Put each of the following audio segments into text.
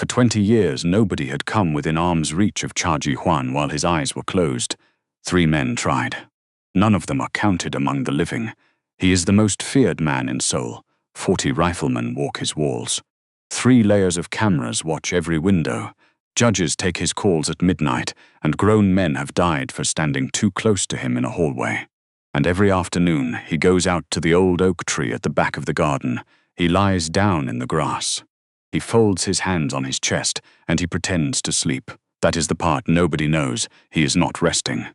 For 20 years, nobody had come within arm's reach of Cha Ji-hwan while his eyes were closed. 3 men tried. None of them are counted among the living. He is the most feared man in Seoul. 40 riflemen walk his walls. 3 layers of cameras watch every window. Judges take his calls at midnight, and grown men have died for standing too close to him in a hallway. And every afternoon, he goes out to the old oak tree at the back of the garden. He lies down in the grass. He folds his hands on his chest, and he pretends to sleep. That is the part nobody knows. He is not resting.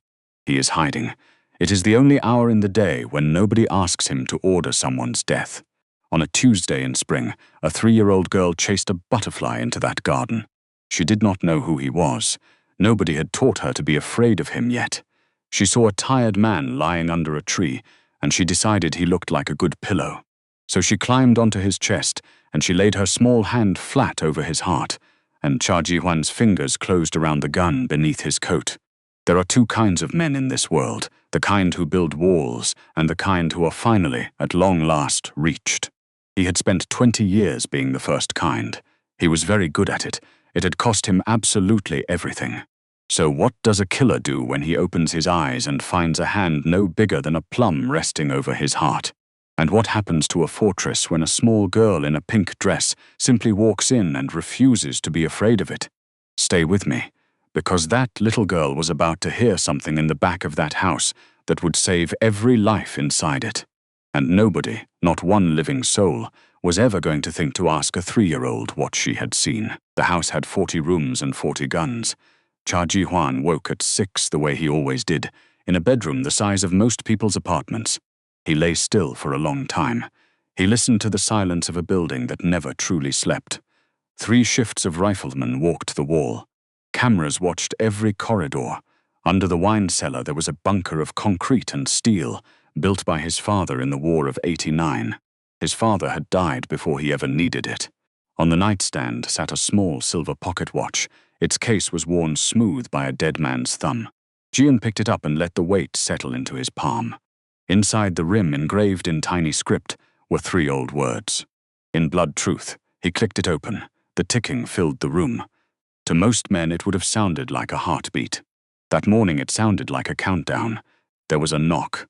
He is hiding. It is the only hour in the day when nobody asks him to order someone's death. On a Tuesday in spring, a 3-year-old girl chased a butterfly into that garden. She did not know who he was. Nobody had taught her to be afraid of him yet. She saw a tired man lying under a tree, and she decided he looked like a good pillow. So she climbed onto his chest, and she laid her small hand flat over his heart, and Cha Ji-hwan's fingers closed around the gun beneath his coat. There are 2 kinds of men in this world, the kind who build walls, and the kind who are finally, at long last, reached. He had spent 20 years being the first kind. He was very good at it. It had cost him absolutely everything. So what does a killer do when he opens his eyes and finds a hand no bigger than a plum resting over his heart? And what happens to a fortress when a small girl in a pink dress simply walks in and refuses to be afraid of it? Stay with me, because that little girl was about to hear something in the back of that house that would save every life inside it. And nobody, not one living soul, was ever going to think to ask a 3-year-old what she had seen. The house had 40 rooms and 40 guns. Cha Ji-hwan woke at 6 the way he always did, in a bedroom the size of most people's apartments. He lay still for a long time. He listened to the silence of a building that never truly slept. 3 shifts of riflemen walked the wall. Cameras watched every corridor. Under the wine cellar there was a bunker of concrete and steel, built by his father in the War of '89. His father had died before he ever needed it. On the nightstand sat a small silver pocket watch. Its case was worn smooth by a dead man's thumb. Ji-hwan picked it up and let the weight settle into his palm. Inside the rim, engraved in tiny script, were 3 old words. In blood truth. He clicked it open. The ticking filled the room. To most men it would have sounded like a heartbeat. That morning it sounded like a countdown. There was a knock.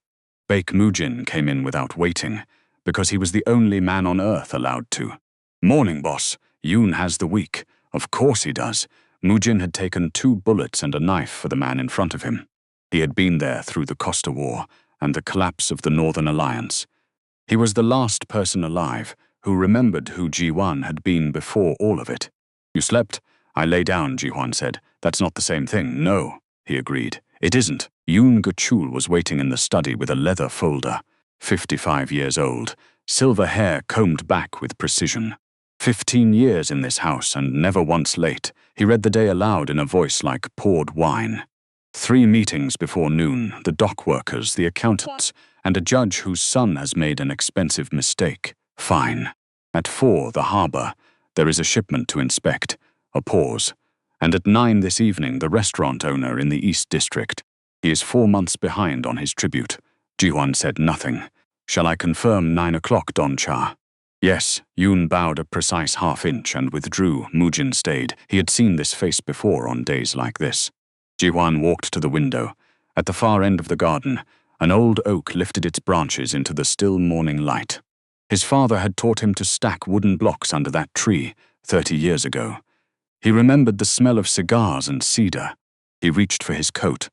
Baek Mujin came in without waiting, because he was the only man on earth allowed to. "Morning, boss. Yoon has the week." Of course he does. Mujin had taken 2 bullets and a knife for the man in front of him. He had been there through the Costa War and the collapse of the Northern Alliance. He was the last person alive who remembered who Ji-hwan had been before all of it. "You slept?" "I lay down," Ji-hwan said. "That's not the same thing." "No," he agreed. "It isn't." Yoon Go-chul was waiting in the study with a leather folder. 55 years old, silver hair combed back with precision. 15 years in this house and never once late. He read the day aloud in a voice like poured wine. 3 meetings before noon, the dock workers, the accountants, and a judge whose son has made an expensive mistake. Fine. At 4, the harbor. There is a shipment to inspect. A pause. And at 9 this evening, the restaurant owner in the East District. He is 4 months behind on his tribute. Ji-hwan said nothing. "Shall I confirm 9 o'clock, Don Cha?" "Yes." Yoon bowed a precise half-inch and withdrew. Mujin stayed. He had seen this face before on days like this. Ji-hwan walked to the window. At the far end of the garden, an old oak lifted its branches into the still morning light. His father had taught him to stack wooden blocks under that tree 30 years ago. He remembered the smell of cigars and cedar. He reached for his coat.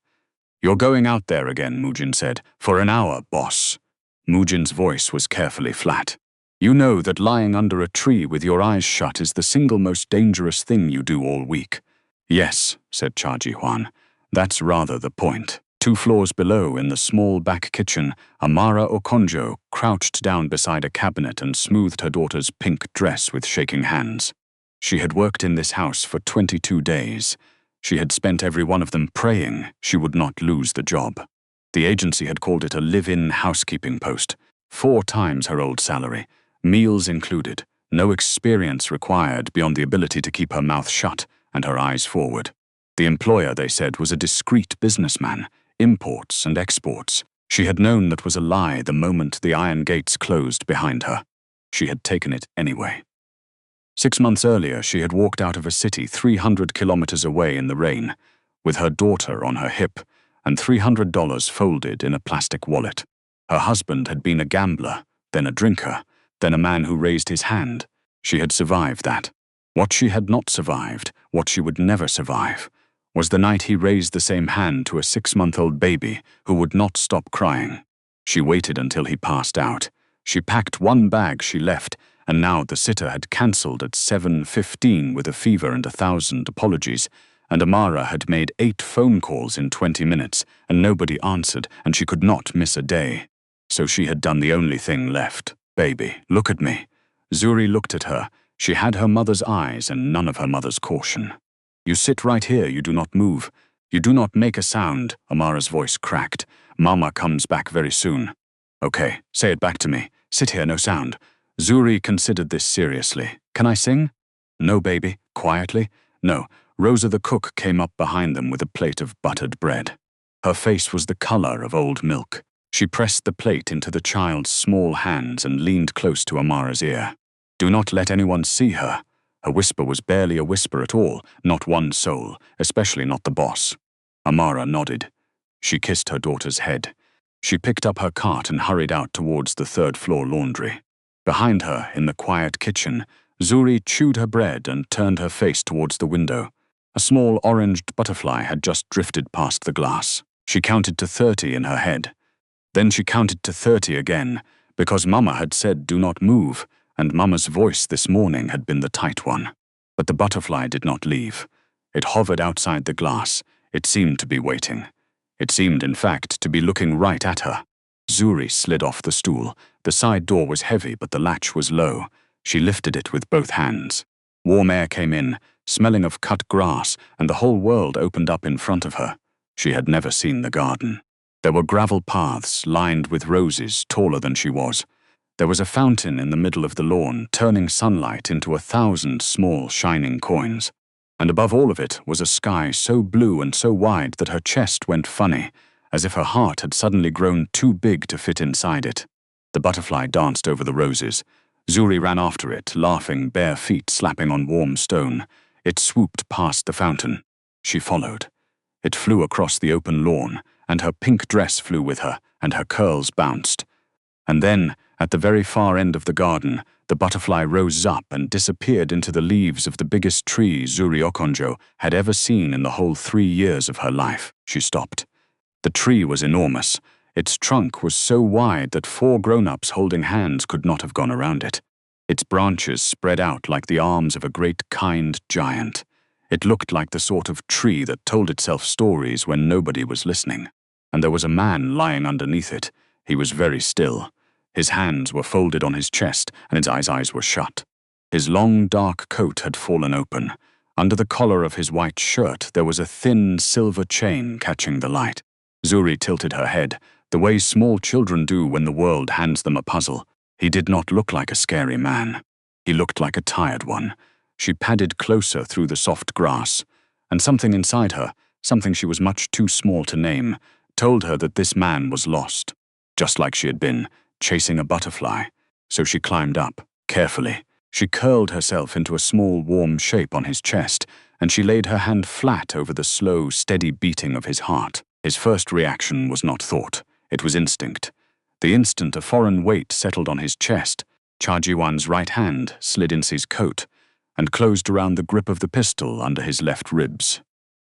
"You're going out there again," Mujin said. "For an hour, boss." Mujin's voice was carefully flat. "You know that lying under a tree with your eyes shut is the single most dangerous thing you do all week." "Yes," said Cha Ji-hwan. "That's rather the point." 2 floors below, in the small back kitchen, Amara Okonjo crouched down beside a cabinet and smoothed her daughter's pink dress with shaking hands. She had worked in this house for 22 days. She had spent every one of them praying she would not lose the job. The agency had called it a live-in housekeeping post. 4 times her old salary, meals included, no experience required beyond the ability to keep her mouth shut and her eyes forward. The employer, they said, was a discreet businessman, imports and exports. She had known that was a lie the moment the iron gates closed behind her. She had taken it anyway. 6 months earlier, she had walked out of a city 300 kilometers away in the rain, with her daughter on her hip and $300 folded in a plastic wallet. Her husband had been a gambler, then a drinker, then a man who raised his hand. She had survived that. What she had not survived, what she would never survive, was the night he raised the same hand to a 6-month-old baby who would not stop crying. She waited until he passed out. She packed one bag she left, and now the sitter had cancelled at 7:15 with a fever and 1,000 apologies, and Amara had made 8 phone calls in 20 minutes, and nobody answered, and she could not miss a day. So she had done the only thing left. Baby, look at me. Zuri looked at her. She had her mother's eyes and none of her mother's caution. You sit right here, you do not move. You do not make a sound, Amara's voice cracked. Mama comes back very soon. Okay, say it back to me. Sit here, no sound. Zuri considered this seriously. Can I sing? No, baby. Quietly? No. Rosa the cook came up behind them with a plate of buttered bread. Her face was the color of old milk. She pressed the plate into the child's small hands and leaned close to Amara's ear. Do not let anyone see her. Her whisper was barely a whisper at all, not one soul, especially not the boss. Amara nodded. She kissed her daughter's head. She picked up her cart and hurried out towards the third-floor laundry. Behind her, in the quiet kitchen, Zuri chewed her bread and turned her face towards the window. A small oranged butterfly had just drifted past the glass. She counted to 30 in her head. Then she counted to 30 again, because Mama had said do not move, and Mama's voice this morning had been the tight one. But the butterfly did not leave. It hovered outside the glass. It seemed to be waiting. It seemed, in fact, to be looking right at her. Zuri slid off the stool. The side door was heavy, but the latch was low. She lifted it with both hands. Warm air came in, smelling of cut grass, and the whole world opened up in front of her. She had never seen the garden. There were gravel paths lined with roses taller than she was. There was a fountain in the middle of the lawn, turning sunlight into 1,000 small, shining coins. And above all of it was a sky so blue and so wide that her chest went funny, as if her heart had suddenly grown too big to fit inside it. The butterfly danced over the roses. Zuri ran after it, laughing, bare feet slapping on warm stone. It swooped past the fountain. She followed. It flew across the open lawn, and her pink dress flew with her, and her curls bounced. And then, at the very far end of the garden, the butterfly rose up and disappeared into the leaves of the biggest tree Zuri Okonjo had ever seen in the whole 3 years of her life. She stopped. The tree was enormous. Its trunk was so wide that 4 grown-ups holding hands could not have gone around it. Its branches spread out like the arms of a great kind giant. It looked like the sort of tree that told itself stories when nobody was listening. And there was a man lying underneath it. He was very still. His hands were folded on his chest, and his eyes were shut. His long, dark coat had fallen open. Under the collar of his white shirt, there was a thin silver chain catching the light. Zuri tilted her head, the way small children do when the world hands them a puzzle. He did not look like a scary man. He looked like a tired one. She padded closer through the soft grass, and something inside her, something she was much too small to name, told her that this man was lost, just like she had been, chasing a butterfly. So she climbed up, carefully. She curled herself into a small, warm shape on his chest, and she laid her hand flat over the slow, steady beating of his heart. His first reaction was not thought. It was instinct. The instant a foreign weight settled on his chest, Cha Ji-hwan's right hand slid into his coat and closed around the grip of the pistol under his left ribs.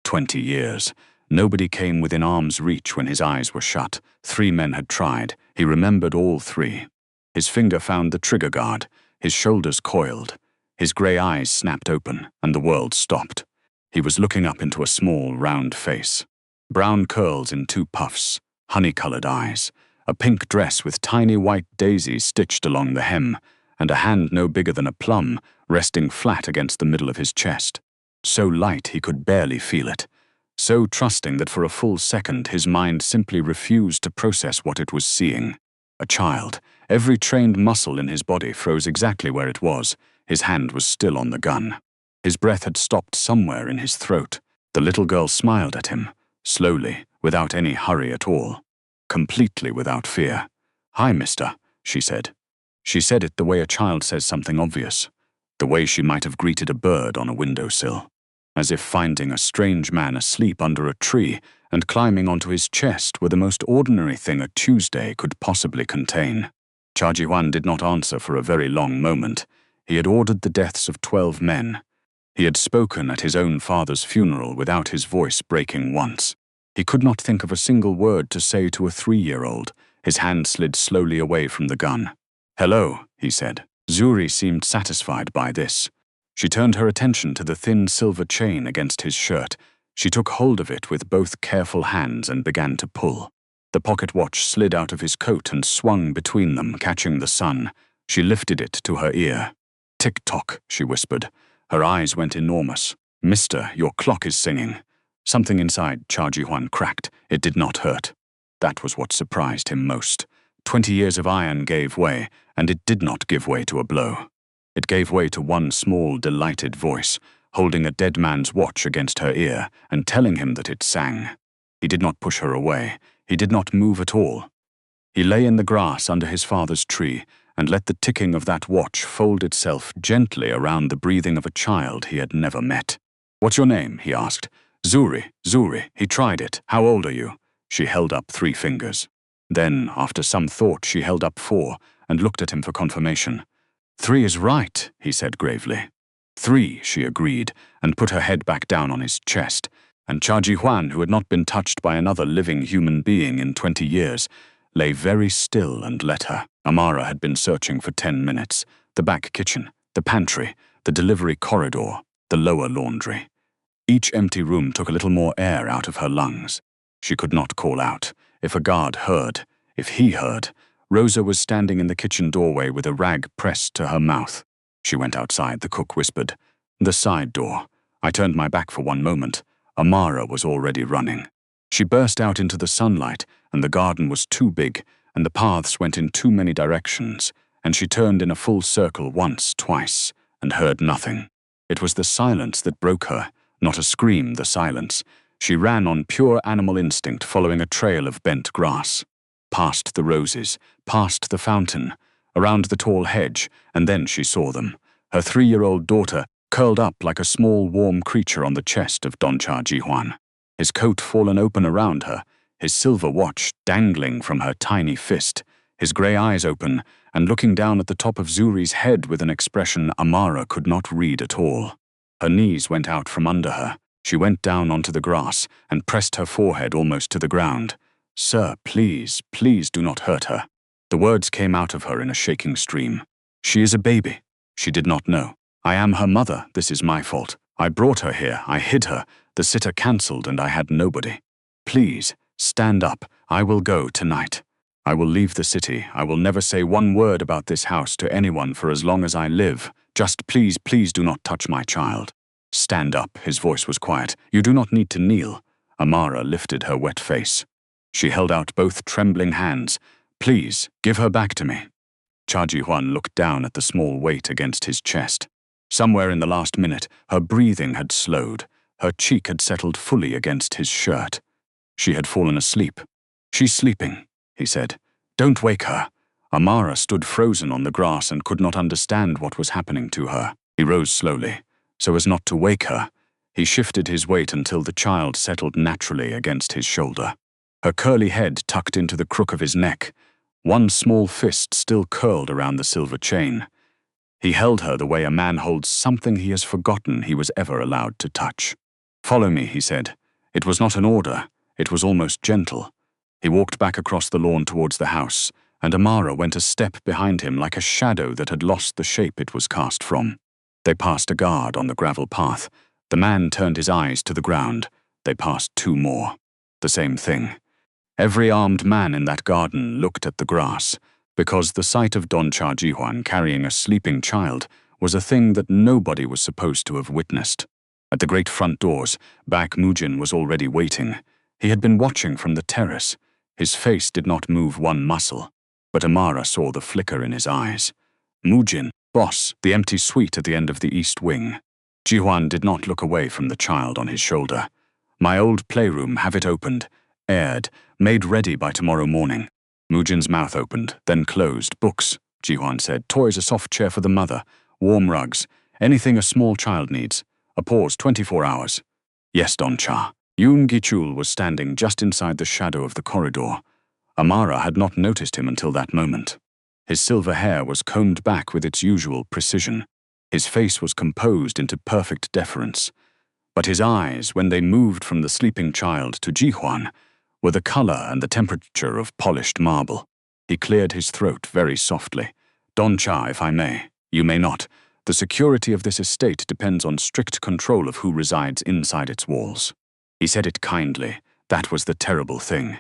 20 years. Nobody came within arm's reach when his eyes were shut. 3 men had tried. He remembered all 3. His finger found the trigger guard. His shoulders coiled. His grey eyes snapped open, and the world stopped. He was looking up into a small, round face. Brown curls in 2 puffs, honey-colored eyes, a pink dress with tiny white daisies stitched along the hem, and a hand no bigger than a plum resting flat against the middle of his chest. So light he could barely feel it. So trusting that for a full second his mind simply refused to process what it was seeing. A child. Every trained muscle in his body froze exactly where it was. His hand was still on the gun. His breath had stopped somewhere in his throat. The little girl smiled at him, slowly, without any hurry at all. Completely without fear. "Hi, mister," she said. She said it the way a child says something obvious. the way she might have greeted a bird on a windowsill, as if finding a strange man asleep under a tree and climbing onto his chest were the most ordinary thing a Tuesday could possibly contain. Cha Ji-hwan did not answer for a very long moment. He had ordered the deaths of 12 men. He had spoken at his own father's funeral without his voice breaking once. He could not think of a single word to say to a 3-year-old. His hand slid slowly away from the gun. "Hello," he said. Zuri seemed satisfied by this. She turned her attention to the thin silver chain against his shirt. She took hold of it with both careful hands and began to pull. The pocket watch slid out of his coat and swung between them, catching the sun. She lifted it to her ear. "Tick-tock," she whispered. Her eyes went enormous. "Mister, your clock is singing." Something inside Cha Ji-hwan cracked. It did not hurt. That was what surprised him most. 20 years of iron gave way, and it did not give way to a blow. It gave way to one small, delighted voice, holding a dead man's watch against her ear and telling him that it sang. He did not push her away. He did not move at all. He lay in the grass under his father's tree and let the ticking of that watch fold itself gently around the breathing of a child he had never met. "What's your name?" he asked. "Zuri, Zuri. He tried it. How old are you?" She held up 3 fingers. Then, after some thought, she held up 4 and looked at him for confirmation. "3 is right," he said gravely. 3, she agreed, and put her head back down on his chest. And Cha Ji-hwan, who had not been touched by another living human being in 20 years, lay very still and let her. Amara had been searching for 10 minutes. The back kitchen, the pantry, the delivery corridor, the lower laundry. Each empty room took a little more air out of her lungs. She could not call out. If a guard heard, if he heard, Rosa was standing in the kitchen doorway with a rag pressed to her mouth. She went outside, the cook whispered. "The side door." I turned my back for one moment. Amara was already running. She burst out into the sunlight, and the garden was too big, and the paths went in too many directions, and she turned in a full circle once, twice, and heard nothing. It was the silence that broke her, not a scream, the silence. She ran on pure animal instinct, following a trail of bent grass. Past the roses, past the fountain, around the tall hedge, and then she saw them. Her 3-year-old daughter, curled up like a small warm creature on the chest of Don Cha Ji-hwan. His coat fallen open around her, his silver watch dangling from her tiny fist, his grey eyes open and looking down at the top of Zuri's head with an expression Amara could not read at all. Her knees went out from under her. She went down onto the grass and pressed her forehead almost to the ground. "Sir, please, please do not hurt her." The words came out of her in a shaking stream. "She is a baby." She did not know. "I am her mother. This is my fault. I brought her here. I hid her. The sitter cancelled and I had nobody. Please, stand up. I will go tonight. I will leave the city. I will never say one word about this house to anyone for as long as I live. Just please, please do not touch my child." "Stand up." His voice was quiet. "You do not need to kneel." Amara lifted her wet face. She held out both trembling hands. "Please, give her back to me." Cha Ji-hwan looked down at the small weight against his chest. Somewhere in the last minute, her breathing had slowed. Her cheek had settled fully against his shirt. She had fallen asleep. "She's sleeping," he said. "Don't wake her." Amara stood frozen on the grass and could not understand what was happening to her. He rose slowly, so as not to wake her. He shifted his weight until the child settled naturally against his shoulder. Her curly head tucked into the crook of his neck. One small fist still curled around the silver chain. He held her the way a man holds something he has forgotten he was ever allowed to touch. "Follow me," he said. It was not an order. It was almost gentle. He walked back across the lawn towards the house, and Amara went a step behind him like a shadow that had lost the shape it was cast from. They passed a guard on the gravel path. The man turned his eyes to the ground. They passed 2 more. The same thing. Every armed man in that garden looked at the grass, because the sight of Don Cha Ji-hwan carrying a sleeping child was a thing that nobody was supposed to have witnessed. At the great front doors, Bak Mujin was already waiting. He had been watching from the terrace. His face did not move one muscle, but Amara saw the flicker in his eyes. Mujin, boss, the empty suite at the end of the east wing. Ji-hwan did not look away from the child on his shoulder. "My old playroom, have it opened, aired, made ready by tomorrow morning." Mujin's mouth opened, then closed. "Books," Ji-hwan said. "Toys, a soft chair for the mother, warm rugs. Anything a small child needs. A pause 24 hours. Yes, Don Cha. Yoon Gi-chul was standing just inside the shadow of the corridor. Amara had not noticed him until that moment. His silver hair was combed back with its usual precision. His face was composed into perfect deference. But his eyes, when they moved from the sleeping child to Ji-hwan, were the color and the temperature of polished marble. He cleared his throat very softly. Don Cha, if I may. You may not. The security of this estate depends on strict control of who resides inside its walls. He said it kindly. That was the terrible thing.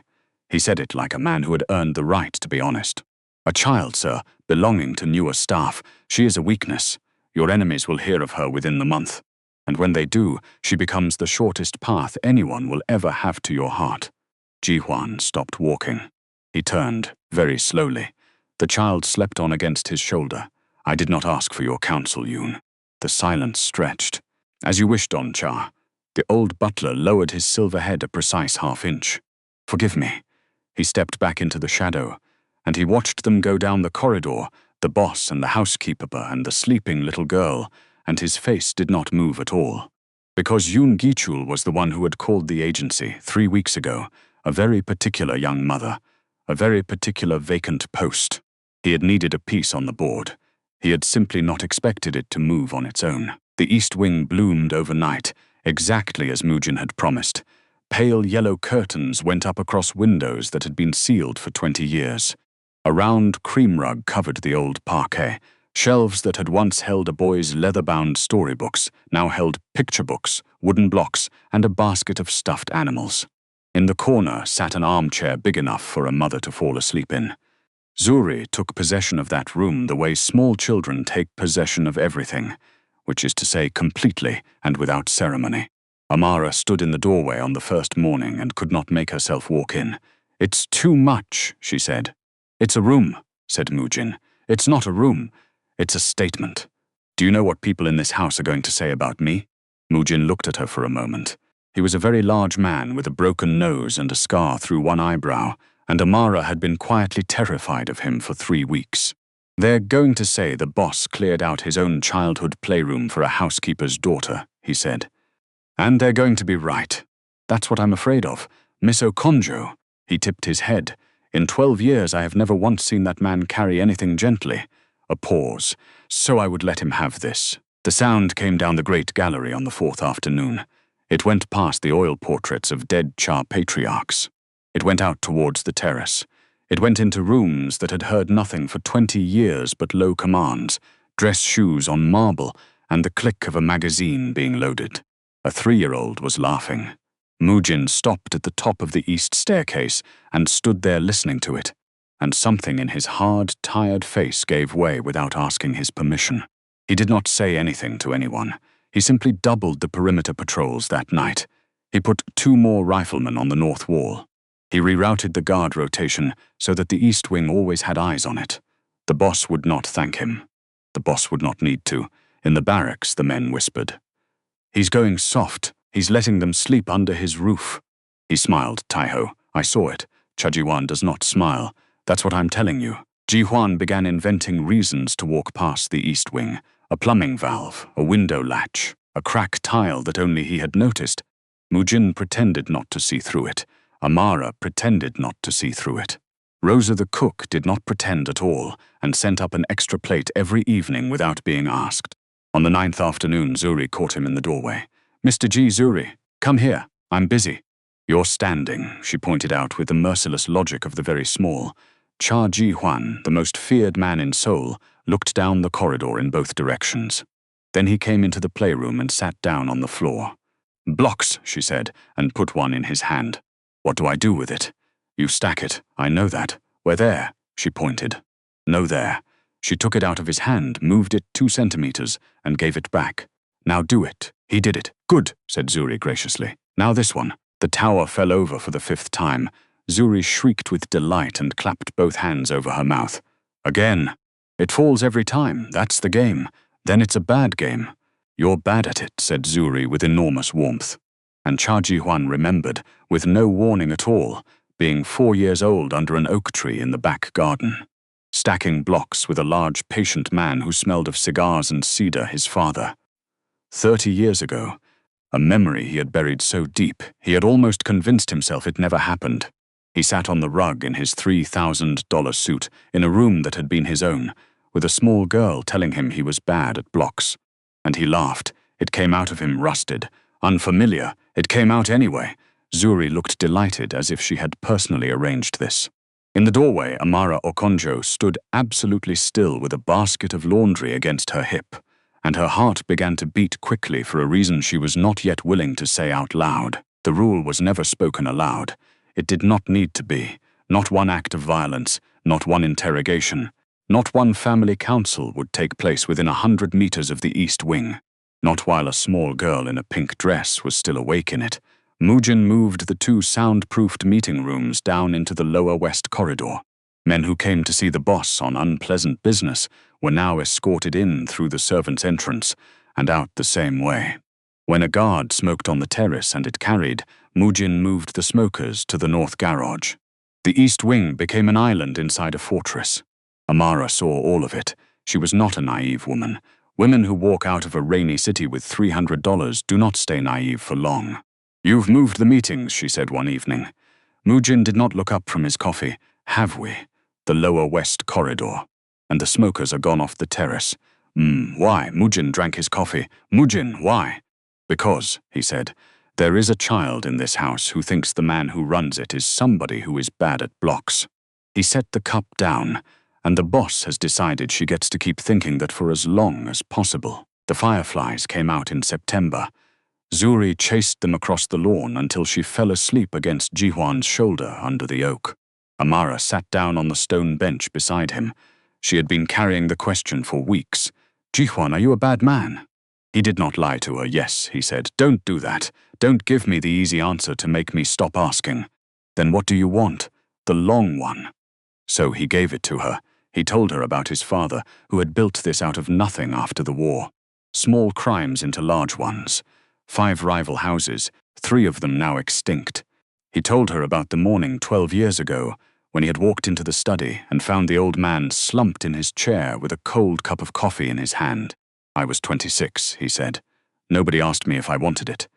He said it like a man who had earned the right to be honest. A child, sir, belonging to newer staff. She is a weakness. Your enemies will hear of her within the month. And when they do, she becomes the shortest path anyone will ever have to your heart. Ji-hwan stopped walking. He turned, very slowly. The child slept on against his shoulder. I did not ask for your counsel, Yoon. The silence stretched. As you wish, Don Cha. The old butler lowered his silver head a precise half-inch. Forgive me. He stepped back into the shadow, and he watched them go down the corridor, the boss and the housekeeper and the sleeping little girl, and his face did not move at all. Because Yoon Gi-chul was the one who had called the agency 3 weeks ago, a very particular young mother, a very particular vacant post. He had needed a piece on the board. He had simply not expected it to move on its own. The east wing bloomed overnight, exactly as Moojin had promised. Pale yellow curtains went up across windows that had been sealed for 20 years. A round cream rug covered the old parquet. Shelves that had once held a boy's leather-bound storybooks now held picture books, wooden blocks, and a basket of stuffed animals. In the corner sat an armchair big enough for a mother to fall asleep in. Zuri took possession of that room the way small children take possession of everything, which is to say completely and without ceremony. Amara stood in the doorway on the first morning and could not make herself walk in. It's too much, she said. It's a room, said Moojin. It's not a room. It's a statement. Do you know what people in this house are going to say about me? Moojin looked at her for a moment. He was a very large man with a broken nose and a scar through one eyebrow, and Amara had been quietly terrified of him for 3 weeks. They're going to say the boss cleared out his own childhood playroom for a housekeeper's daughter, he said. And they're going to be right. That's what I'm afraid of. Miss Okonjo. He tipped his head. In 12 years I have never once seen that man carry anything gently. A pause. So I would let him have this. The sound came down the great gallery on the 4th afternoon. It went past the oil portraits of dead Cha patriarchs. It went out towards the terrace. It went into rooms that had heard nothing for 20 years but low commands, dress shoes on marble, and the click of a magazine being loaded. A 3-year-old was laughing. Moojin stopped at the top of the east staircase and stood there listening to it, and something in his hard, tired face gave way without asking his permission. He did not say anything to anyone. He simply doubled the perimeter patrols that night. He put 2 more riflemen on the north wall. He rerouted the guard rotation so that the east wing always had eyes on it. The boss would not thank him. The boss would not need to. In the barracks, the men whispered. He's going soft. He's letting them sleep under his roof. He smiled, Taiho. I saw it. Cha Ji-hwan does not smile. That's what I'm telling you. Ji-hwan began inventing reasons to walk past the east wing. A plumbing valve, a window latch, a cracked tile that only he had noticed. Moojin pretended not to see through it. Amara pretended not to see through it. Rosa the cook did not pretend at all and sent up an extra plate every evening without being asked. On the 9th afternoon, Zuri caught him in the doorway. Mr. G. Zuri, come here. I'm busy. You're standing, she pointed out with the merciless logic of the very small. Cha Ji-hwan, the most feared man in Seoul, looked down the corridor in both directions. Then he came into the playroom and sat down on the floor. Blocks, she said, and put one in his hand. What do I do with it? You stack it, I know that. Where there? She pointed. No there. She took it out of his hand, moved it 2 centimeters, and gave it back. Now do it. He did it. Good, said Zuri graciously. Now this one. The tower fell over for the 5th time. Zuri shrieked with delight and clapped both hands over her mouth. Again. It falls every time. That's the game. Then it's a bad game. You're bad at it, said Zuri with enormous warmth. And Cha Ji-hwan remembered, with no warning at all, being 4 years old under an oak tree in the back garden. stacking blocks with a large, patient man who smelled of cigars and cedar, his father. 30 years ago, a memory he had buried so deep, he had almost convinced himself it never happened. He sat on the rug in his $3,000 suit in a room that had been his own, with a small girl telling him he was bad at blocks. And he laughed. It came out of him rusted, unfamiliar. It came out anyway. Zuri looked delighted, as if she had personally arranged this. In the doorway, Amara Okonjo stood absolutely still with a basket of laundry against her hip, and her heart began to beat quickly for a reason she was not yet willing to say out loud. The rule was never spoken aloud. It did not need to be. Not one act of violence, not one interrogation. Not one family council would take place within 100 meters of the East Wing. Not while a small girl in a pink dress was still awake in it. Mujin moved the 2 soundproofed meeting rooms down into the lower west corridor. Men who came to see the boss on unpleasant business were now escorted in through the servants' entrance and out the same way. When a guard smoked on the terrace and it carried, Mujin moved the smokers to the north garage. The East Wing became an island inside a fortress. Amara saw all of it. She was not a naive woman. Women who walk out of a rainy city with $300 do not stay naive for long. "You've moved the meetings," she said one evening. Mujin did not look up from his coffee. "Have we?" "The lower west corridor. And the smokers are gone off the terrace." Why?" Mujin drank his coffee. "Mujin, why?" "Because," he said, "there is a child in this house who thinks the man who runs it is somebody who is bad at blocks." He set the cup down, and the boss has decided she gets to keep thinking that for as long as possible. The fireflies came out in September. Zuri chased them across the lawn until she fell asleep against Ji-hwan's shoulder under the oak. Amara sat down on the stone bench beside him. She had been carrying the question for weeks. "Ji-hwan, are you a bad man?" He did not lie to her. "Yes," he said. "Don't do that. Don't give me the easy answer to make me stop asking." "Then what do you want?" "The long one." So he gave it to her. He told her about his father, who had built this out of nothing after the war. Small crimes into large ones. 5 rival houses, 3 of them now extinct. He told her about the morning 12 years ago, when he had walked into the study and found the old man slumped in his chair with a cold cup of coffee in his hand. "I was 26, he said. "Nobody asked me if I wanted it."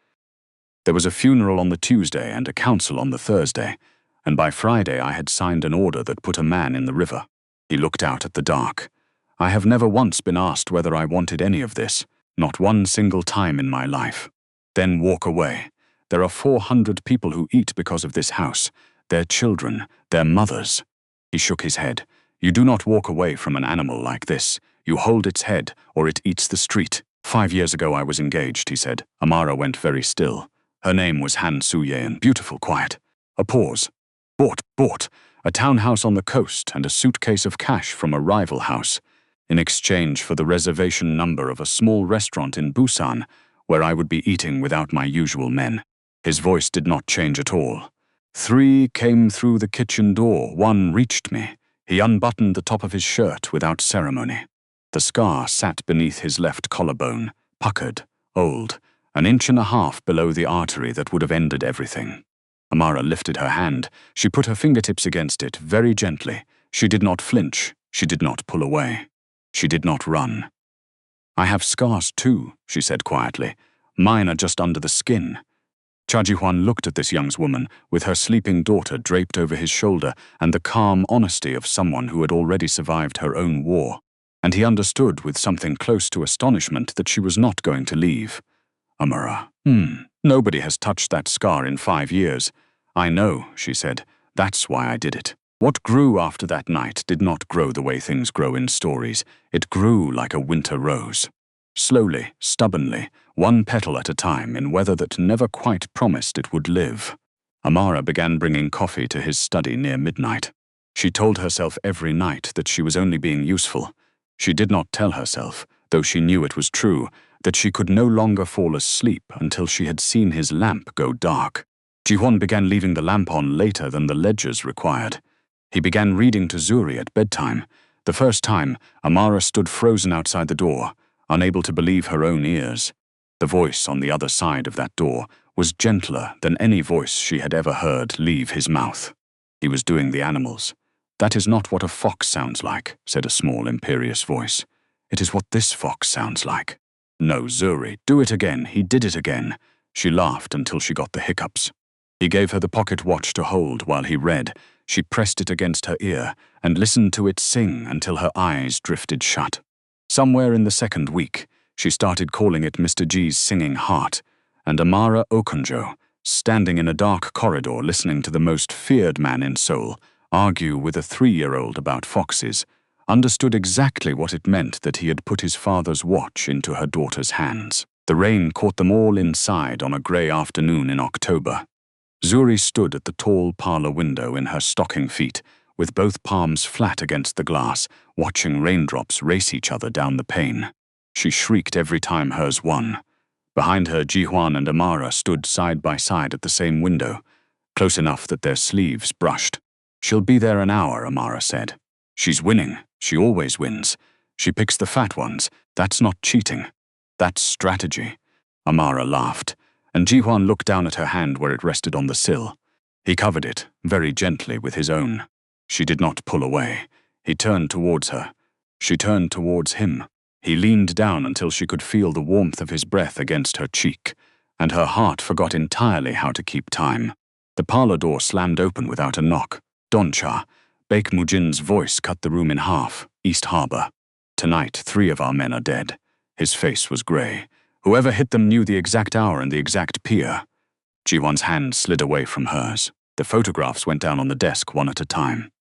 There was a funeral on the Tuesday and a council on the Thursday, and by Friday I had signed an order that put a man in the river. He looked out at the dark. "I have never once been asked whether I wanted any of this, not one single time in my life." "Then walk away. There are 400 people who eat because of this house, their children, their mothers." He shook his head. "You do not walk away from an animal like this. You hold its head, or it eats the street." 5 years ago I was engaged, he said. Amara went very still. Her name was Han Suyeon, beautiful, quiet. A pause. Bought. A townhouse on the coast and a suitcase of cash from a rival house, in exchange for the reservation number of a small restaurant in Busan, where I would be eating without my usual men. His voice did not change at all. 3 came through the kitchen door. 1 reached me. He unbuttoned the top of his shirt without ceremony. The scar sat beneath his left collarbone, puckered, old, 1.5 inches below the artery that would have ended everything. Amara lifted her hand. She put her fingertips against it, very gently. She did not flinch. She did not pull away. She did not run. "I have scars too," she said quietly. "Mine are just under the skin." Cha Ji-hwan looked at this young woman, with her sleeping daughter draped over his shoulder and the calm honesty of someone who had already survived her own war. And he understood with something close to astonishment that she was not going to leave. "Amara, nobody has touched that scar in 5 years. "I know," she said. "That's why I did it." What grew after that night did not grow the way things grow in stories. It grew like a winter rose. Slowly, stubbornly, 1 petal at a time in weather that never quite promised it would live. Amara began bringing coffee to his study near midnight. She told herself every night that she was only being useful. She did not tell herself, though she knew it was true, that she could no longer fall asleep until she had seen his lamp go dark. Ji-hwan began leaving the lamp on later than the ledgers required. He began reading to Zuri at bedtime. The first time, Amara stood frozen outside the door, unable to believe her own ears. The voice on the other side of that door was gentler than any voice she had ever heard leave his mouth. He was doing the animals. "That is not what a fox sounds like," said a small, imperious voice. "It is what this fox sounds like." "No, Zuri, do it again. He did it again." She laughed until she got the hiccups. He gave her the pocket watch to hold while he read. She pressed it against her ear and listened to it sing until her eyes drifted shut. Somewhere in the second week, she started calling it Mr. G's singing heart, and Amara Okonjo, standing in a dark corridor listening to the most feared man in Seoul argue with a 3-year-old about foxes, understood exactly what it meant that he had put his father's watch into her daughter's hands. The rain caught them all inside on a grey afternoon in October. Zuri stood at the tall parlor window in her stocking feet, with both palms flat against the glass, watching raindrops race each other down the pane. She shrieked every time hers won. Behind her, Ji-hwan and Amara stood side by side at the same window, close enough that their sleeves brushed. "She'll be there an hour," Amara said. "She's winning. She always wins. She picks the fat ones. That's not cheating. That's strategy." Amara laughed, and Ji-hwan looked down at her hand where it rested on the sill. He covered it, very gently, with his own. She did not pull away. He turned towards her. She turned towards him. He leaned down until she could feel the warmth of his breath against her cheek, and her heart forgot entirely how to keep time. The parlor door slammed open without a knock. "Doncha," Baek Mujin's voice cut the room in half. "East Harbor. Tonight, 3 of our men are dead." His face was grey. "Whoever hit them knew the exact hour and the exact pier." Ji-hwan's hand slid away from hers. The photographs went down on the desk one at a time.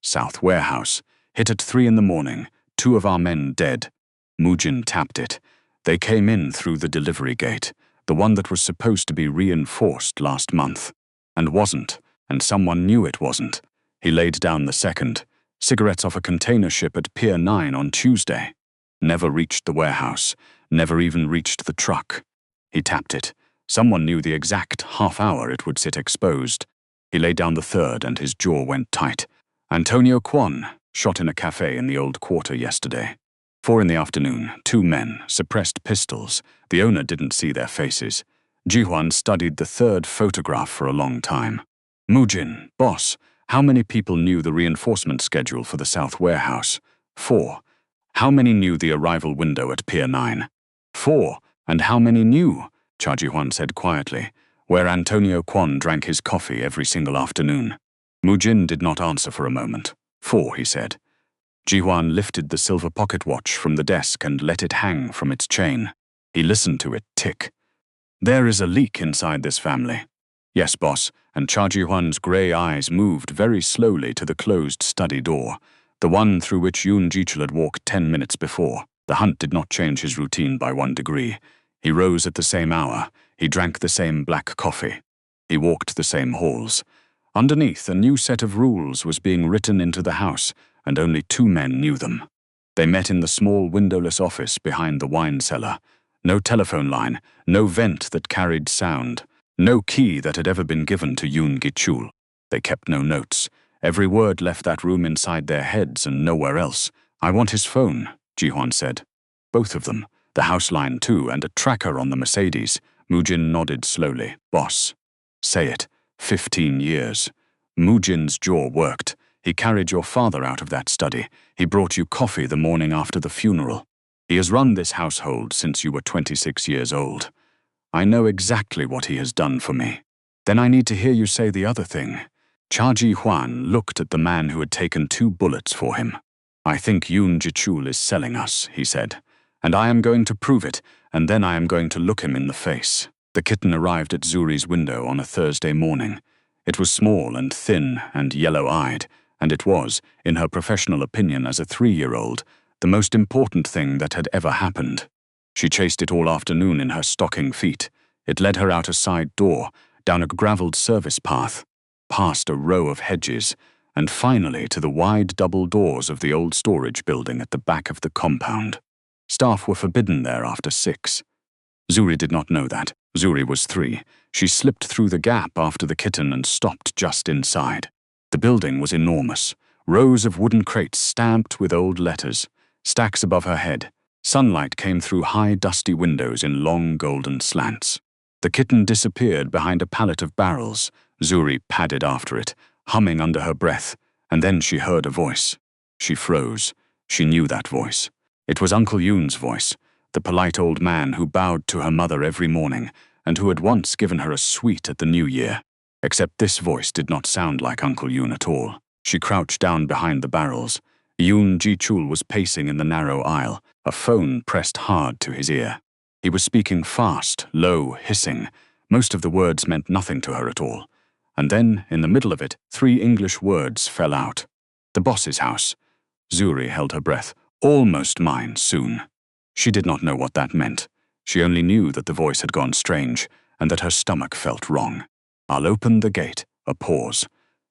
"South Warehouse. Hit at 3 in the morning. 2 of our men dead." Mujin tapped it. "They came in through the delivery gate, the one that was supposed to be reinforced last month. And wasn't, and someone knew it wasn't." He laid down the second. "Cigarettes off a container ship at Pier 9 on Tuesday. Never reached the warehouse, never even reached the truck." He tapped it. "Someone knew the exact half hour it would sit exposed." He laid down the third and his jaw went tight. "Antonio Kwon, shot in a cafe in the old quarter yesterday. 4 in the afternoon, 2 men, suppressed pistols. The owner didn't see their faces." Ji-hwan studied the third photograph for a long time. "Mujin, boss, how many people knew the reinforcement schedule for the South Warehouse?" 4. "How many knew the arrival window at Pier 9? 4. "And how many knew," Cha Ji-hwan said quietly, "where Antonio Kwon drank his coffee every single afternoon?" Mujin did not answer for a moment. 4, he said. Ji-hwan lifted the silver pocket watch from the desk and let it hang from its chain. He listened to it tick. "There is a leak inside this family." "Yes, boss," and Cha Ji-hwan's grey eyes moved very slowly to the closed study door, the one through which Yoon Ji-chul had walked 10 minutes before. The hunt did not change his routine by 1 degree. He rose at the same hour. He drank the same black coffee. He walked the same halls. Underneath, a new set of rules was being written into the house, and only 2 men knew them. They met in the small windowless office behind the wine cellar. No telephone line, no vent that carried sound, no key that had ever been given to Yoon Gi-chul. They kept no notes. Every word left that room inside their heads and nowhere else. "I want his phone," Ji-hwan said. "Both of them, the house line too, and a tracker on the Mercedes." Mujin nodded slowly. "Boss." "Say it. 15 years. Mujin's jaw worked. "He carried your father out of that study. He brought you coffee the morning after the funeral. He has run this household since you were 26 years old. I know exactly what he has done for me." "Then I need to hear you say the other thing." Cha Ji-hwan looked at the man who had taken 2 bullets for him. "I think Yoon Ji-chul is selling us," he said. "And I am going to prove it, and then I am going to look him in the face." The kitten arrived at Zuri's window on a Thursday morning. It was small and thin and yellow-eyed, and it was, in her professional opinion as a 3-year-old, the most important thing that had ever happened. She chased it all afternoon in her stocking feet. It led her out a side door, down a gravelled service path, past a row of hedges, and finally to the wide double doors of the old storage building at the back of the compound. Staff were forbidden there after 6. Zuri did not know that. Zuri was 3. She slipped through the gap after the kitten and stopped just inside. The building was enormous. Rows of wooden crates stamped with old letters. Stacks above her head. Sunlight came through high, dusty windows in long golden slants. The kitten disappeared behind a pallet of barrels. Zuri padded after it, humming under her breath, And then she heard a voice. She froze. She knew that voice. It was Uncle Yoon's voice, the polite old man who bowed to her mother every morning and who had once given her a sweet at the New Year. Except this voice did not sound like Uncle Yoon at all. She crouched down behind the barrels. Yoon Ji-chul was pacing in the narrow aisle, a phone pressed hard to his ear. He was speaking fast, low, hissing. Most of the words meant nothing to her at all. And then, in the middle of it, 3 English words fell out. The boss's house. Zuri held her breath. Almost mine, soon. She did not know what that meant. She only knew that the voice had gone strange, and that her stomach felt wrong. I'll open the gate. A pause.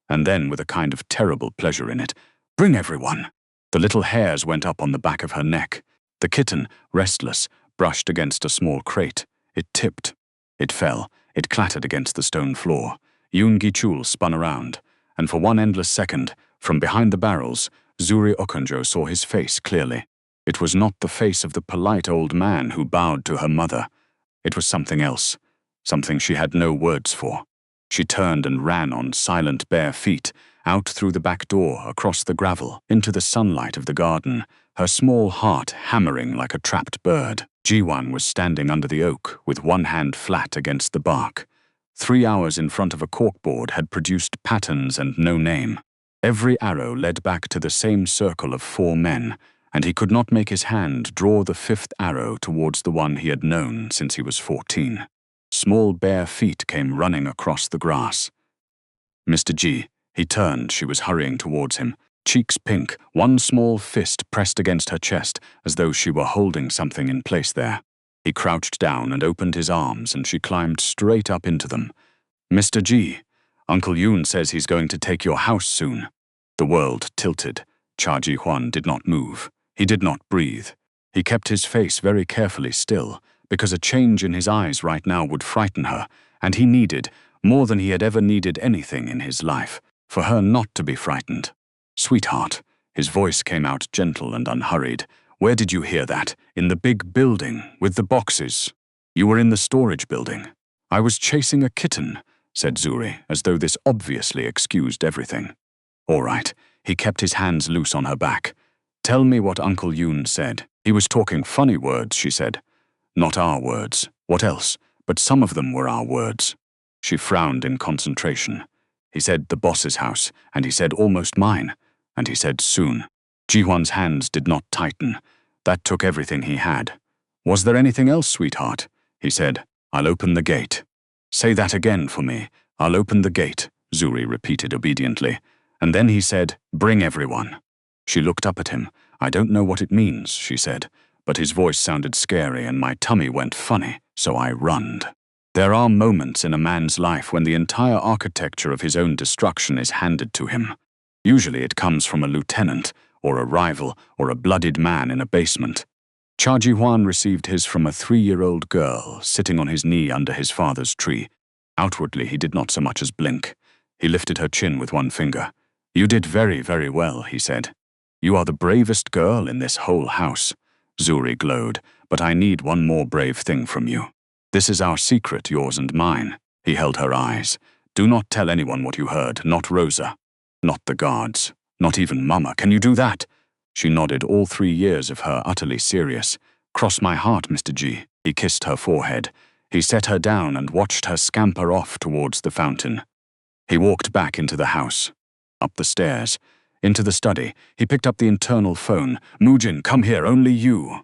And then, with a kind of terrible pleasure in it, bring everyone. The little hairs went up on the back of her neck. The kitten, restless, brushed against a small crate. It tipped. It fell. It clattered against the stone floor. Yoon Gi-chul spun around, and for one endless second, from behind the barrels, Zuri Okonjo saw his face clearly. It was not the face of the polite old man who bowed to her mother. It was something else, something she had no words for. She turned and ran on silent bare feet, out through the back door, across the gravel, into the sunlight of the garden, her small heart hammering like a trapped bird. Ji-hwan was standing under the oak, with one hand flat against the bark. 3 hours in front of a corkboard had produced patterns and no name. Every arrow led back to the same circle of 4 men, and he could not make his hand draw the 5th arrow towards the one he had known since he was 14. Small bare feet came running across the grass. Mr. Ji. He turned. She was hurrying towards him, cheeks pink, one small fist pressed against her chest as though she were holding something in place there. He crouched down and opened his arms, and she climbed straight up into them. Mr. Ji, Uncle Yoon says he's going to take your house soon. The world tilted. Cha Ji-hwan did not move. He did not breathe. He kept his face very carefully still, because a change in his eyes right now would frighten her, and he needed, more than he had ever needed anything in his life, for her not to be frightened. Sweetheart, his voice came out gentle and unhurried. Where did you hear that? In the big building, with the boxes. You were in the storage building. I was chasing a kitten, said Zuri, as though this obviously excused everything. All right. He kept his hands loose on her back. Tell me what Uncle Yoon said. He was talking funny words, she said. Not our words. What else? But some of them were our words. She frowned in concentration. He said the boss's house, and he said almost mine, and he said soon. Ji-hwan's hands did not tighten. That took everything he had. Was there anything else, sweetheart? He said, I'll open the gate. Say that again for me. I'll open the gate, Zuri repeated obediently. And then he said, bring everyone. She looked up at him. I don't know what it means, she said, but his voice sounded scary and my tummy went funny, so I runned. There are moments in a man's life when the entire architecture of his own destruction is handed to him. Usually it comes from a lieutenant, or a rival, or a blooded man in a basement. Cha Ji-hwan received his from a 3-year-old girl sitting on his knee under his father's tree. Outwardly he did not so much as blink. He lifted her chin with one finger. You did very, very well, he said. You are the bravest girl in this whole house. Zuri glowed, but I need one more brave thing from you. This is our secret, yours and mine. He held her eyes. Do not tell anyone what you heard, not Rosa. Not the guards. Not even Mama. Can you do that? She nodded, all 3 years of her utterly serious. Cross my heart, Mr. Ji. He kissed her forehead. He set her down and watched her scamper off towards the fountain. He walked back into the house. Up the stairs. Into the study. He picked up the internal phone. Moojin, come here, only you.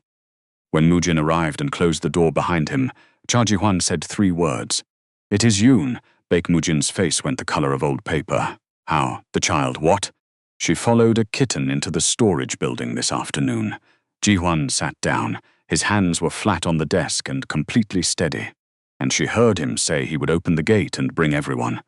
When Moojin arrived and closed the door behind him, Cha Ji-hwan said 3 words. It is Yoon. Baek Moojin's face went the color of old paper. How? The child, what? She followed a kitten into the storage building this afternoon. Ji-hwan sat down. His hands were flat on the desk and completely steady. And she heard him say he would open the gate and bring everyone.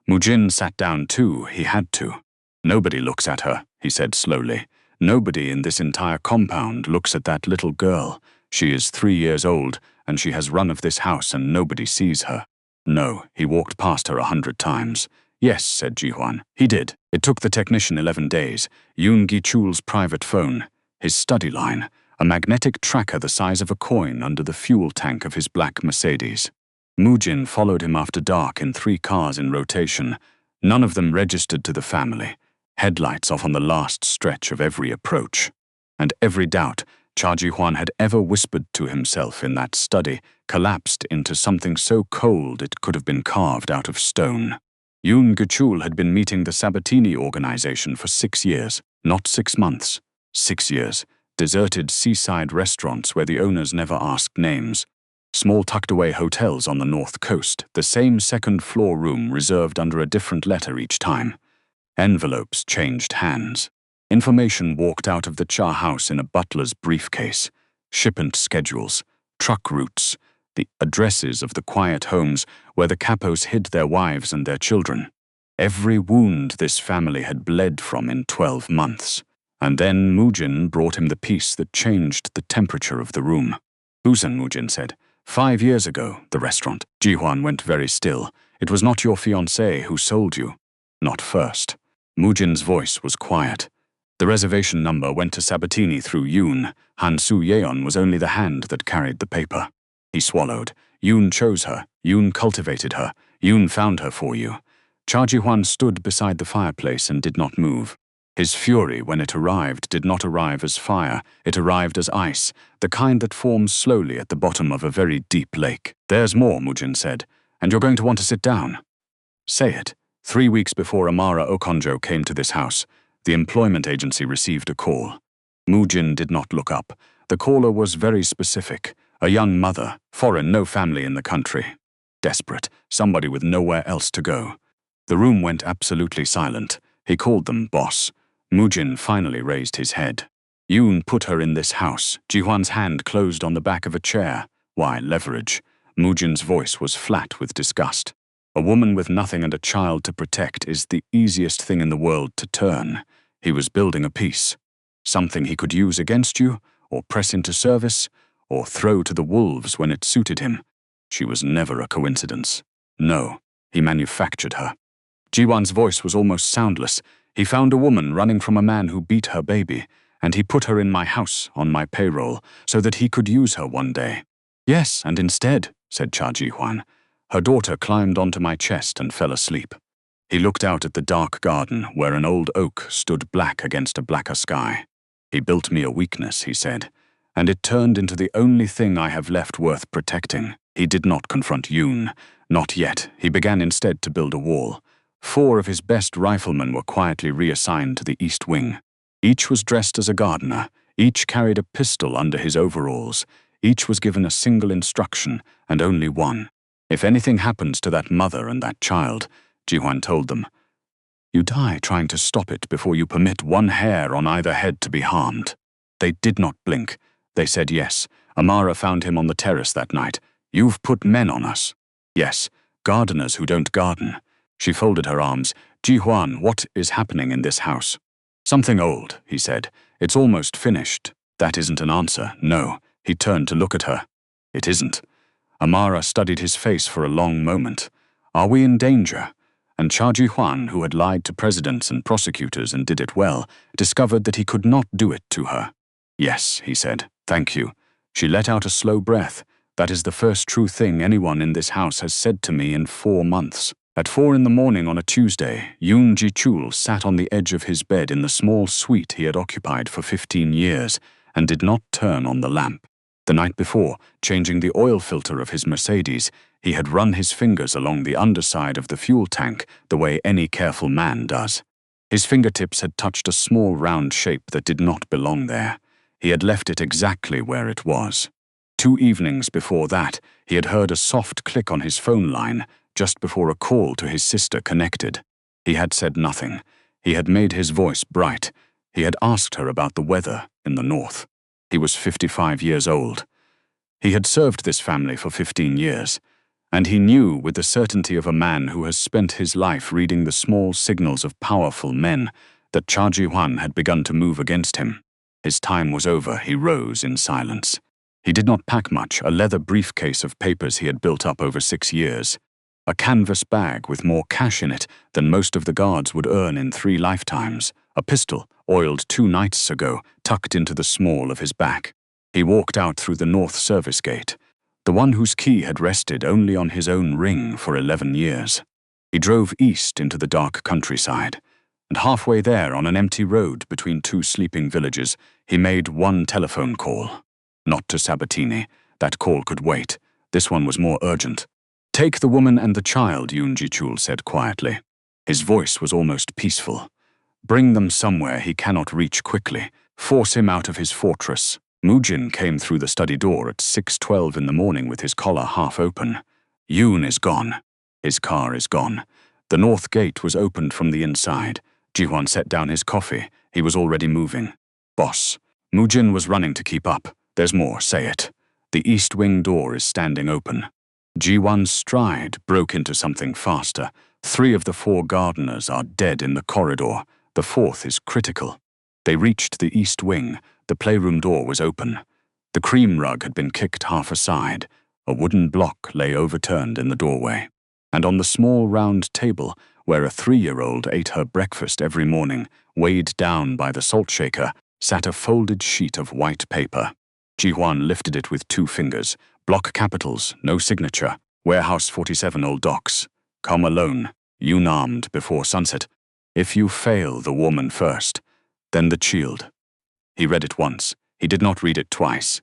Moojin sat down too. He had to. Nobody looks at her, he said slowly. Nobody in this entire compound looks at that little girl. She is 3 years old, and she has run of this house and nobody sees her. No, he walked past her 100 times. Yes, said Ji-hwan. He did. It took the technician 11 days. Yoon Gi-chul's private phone, his study line, a magnetic tracker the size of a coin under the fuel tank of his black Mercedes. Moojin followed him after dark in 3 cars in rotation. None of them registered to the family. headlights off on the last stretch of every approach. And every doubt Cha Ji-hwan had ever whispered to himself in that study collapsed into something so cold it could have been carved out of stone. Yoon Gi-chul had been meeting the Sabatini organization for 6 years, not 6 months. 6 years. Deserted seaside restaurants where the owners never asked names. Small tucked-away hotels on the north coast, the same second-floor room reserved under a different letter each time. Envelopes changed hands. Information walked out of the Cha house in a butler's briefcase. Shipment schedules, truck routes, the addresses of the quiet homes where the capos hid their wives and their children. Every wound this family had bled from in 12 months. And then Mujin brought him the piece that changed the temperature of the room. "Busan," Mujin said. 5 years ago, the restaurant." Ji-hwan went very still. "It was not your fiancé who sold you." "Not first." Mujin's voice was quiet. The reservation number went to Sabatini through Yoon. Han Soo-yeon was only the hand that carried the paper. He swallowed. "Yoon chose her. Yoon cultivated her. Yoon found her for you." Cha Ji-hwan stood beside the fireplace and did not move. His fury, when it arrived, did not arrive as fire. It arrived as ice, the kind that forms slowly at the bottom of a very deep lake. "There's more," Mujin said, "and you're going to want to sit down." "Say it." 3 weeks before Amara Okonjo came to this house, the employment agency received a call. Mujin did not look up. The caller was very specific. A young mother, foreign, no family in the country. Desperate, somebody with nowhere else to go. The room went absolutely silent. He called them boss. Mujin finally raised his head. "Yoon put her in this house." Ji-hwan's hand closed on the back of a chair. "Why, leverage?" Mujin's voice was flat with disgust. "A woman with nothing and a child to protect is the easiest thing in the world to turn." He was building a piece. Something he could use against you, or press into service, or throw to the wolves when it suited him. She was never a coincidence. No, he manufactured her. Ji-hwan's voice was almost soundless. "He found a woman running from a man who beat her baby, and he put her in my house on my payroll so that he could use her one day." "Yes, and instead," said Cha Ji-hwan, "her daughter climbed onto my chest and fell asleep." He looked out at the dark garden where an old oak stood black against a blacker sky. "He built me a weakness," he said, "and it turned into the only thing I have left worth protecting." He did not confront Yoon. Not yet. He began instead to build a wall. 4 of his best riflemen were quietly reassigned to the East Wing. Each was dressed as a gardener. Each carried a pistol under his overalls. Each was given a single instruction, and only one. "If anything happens to that mother and that child," Ji-hwan told them, "you die trying to stop it before you permit one hair on either head to be harmed." They did not blink. They said yes. Amara found him on the terrace that night. "You've put men on us." "Yes, gardeners who don't garden." She folded her arms. "Ji-hwan, what is happening in this house?" "Something old," he said. "It's almost finished." "That isn't an answer." "No." He turned to look at her. "It isn't." Amara studied his face for a long moment. "Are we in danger?" And Cha Ji-hwan, who had lied to presidents and prosecutors and did it well, discovered that he could not do it to her. "Yes," he said. "Thank you." She let out a slow breath. "That is the first true thing anyone in this house has said to me in 4 months." At 4 in the morning on a Tuesday, Yoon Gi-chul sat on the edge of his bed in the small suite he had occupied for 15 years and did not turn on the lamp. The night before, changing the oil filter of his Mercedes, he had run his fingers along the underside of the fuel tank the way any careful man does. His fingertips had touched a small round shape that did not belong there. He had left it exactly where it was. 2 evenings before that, he had heard a soft click on his phone line, just before a call to his sister connected. He had said nothing. He had made his voice bright. He had asked her about the weather in the north. He was 55 years old. He had served this family for 15 years, and he knew with the certainty of a man who has spent his life reading the small signals of powerful men that Cha Ji-hwan had begun to move against him. His time was over. He rose in silence. He did not pack much, a leather briefcase of papers he had built up over 6 years. A canvas bag with more cash in it than most of the guards would earn in 3 lifetimes. A pistol, oiled 2 nights ago, tucked into the small of his back. He walked out through the north service gate, the one whose key had rested only on his own ring for 11 years. He drove east into the dark countryside. And halfway there, on an empty road between two sleeping villages, he made one telephone call. Not to Sabatini. That call could wait. This one was more urgent. "Take the woman and the child," Yoon Ji-chul said quietly. His voice was almost peaceful. "Bring them somewhere he cannot reach quickly. Force him out of his fortress." Moojin came through the study door at 6:12 in the morning with his collar half open. Yoon is gone. His car is gone. The north gate was opened from the inside. Ji-hwan set down his coffee. He was already moving. "Boss." Moojin was running to keep up. "There's more, say it." "The east wing door is standing open." Ji-hwan's stride broke into something faster. 3 of the 4 gardeners are dead in the corridor. The 4th is critical. They reached the east wing. The playroom door was open. The cream rug had been kicked half aside. A wooden block lay overturned in the doorway. And on the small round table, where a 3-year-old ate her breakfast every morning, weighed down by the salt shaker, sat a folded sheet of white paper. Ji-hwan lifted it with 2 fingers. Block capitals, no signature. Warehouse 47 Old Docks. Come alone. Yoon armed before sunset. If you fail the woman first, then the child. He read it once. He did not read it twice.